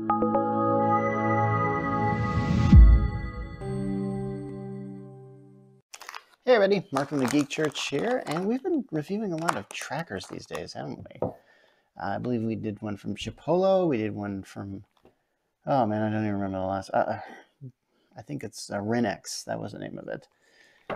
Hey everybody, Mark from the Geek Church here, and we've been reviewing a lot of trackers these days, haven't we? I believe we did one from Chipolo, we did one from, oh man, I don't even remember the last, I think it's Renex, that was the name of it.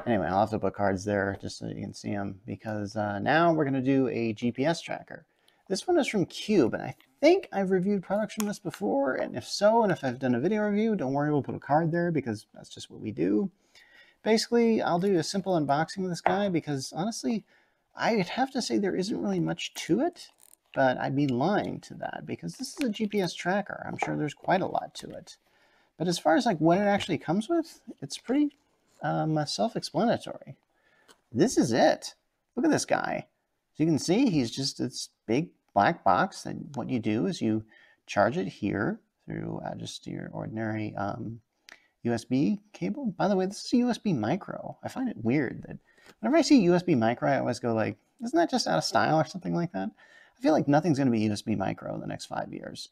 Anyway, I'll have to put cards there just so you can see them, because now we're going to do a GPS tracker. This one is from Cube, and I think I've reviewed products from this before, and if so, and if I've done a video review, don't worry, we'll put a card there, because that's just what we do. Basically, I'll do a simple unboxing of this guy because, honestly, I'd have to say there isn't really much to it, but I'd be lying to that because this is a GPS tracker. I'm sure there's quite a lot to it. But as far as like what it actually comes with, it's pretty self-explanatory. This is it. Look at this guy. As you can see, he's just this big black box, and what you do is you charge it here through just your ordinary USB cable. By the way, this is a USB micro. I find it weird that whenever I see USB micro, I always go like, isn't that just out of style or something like that? I feel like nothing's going to be USB micro in the next 5 years.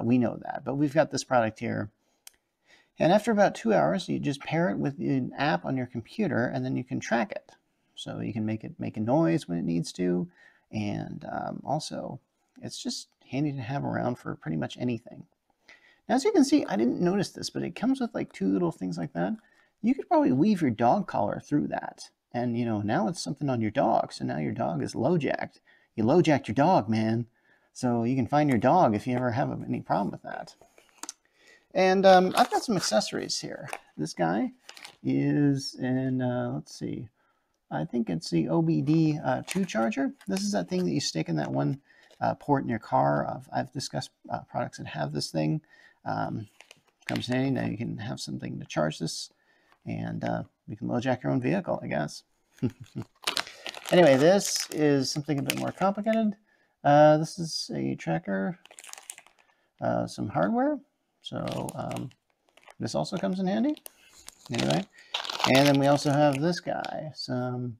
We know that, but we've got this product here. And after about 2 hours, you just pair it with an app on your computer, and then you can track it. So you can make it make a noise when it needs to. And also, it's just handy to have around for pretty much anything. Now, as you can see, I didn't notice this, but it comes with like two little things like that. You could probably weave your dog collar through that. And, you know, now it's something on your dog. So now your dog is low-jacked. You low-jacked your dog, man. So you can find your dog if you ever have any problem with that. And I've got some accessories here. This guy is in, let's see, I think it's the OBD2 charger. This is that thing that you stick in that one port in your car. I've discussed products that have this thing. Comes in handy. Now you can have something to charge this, and you can low-jack your own vehicle, I guess. Anyway, this is something a bit more complicated. This is a tracker, some hardware. So this also comes in handy. Anyway, and then we also have this guy, some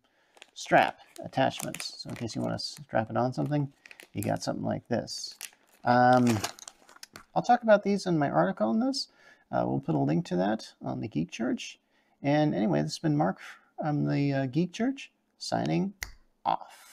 strap attachments. So in case you want to strap it on something, you got something like this. I'll talk about these in my article on this. We'll put a link to that on the Geek Church. And anyway, this has been Mark from the Geek Church, signing off.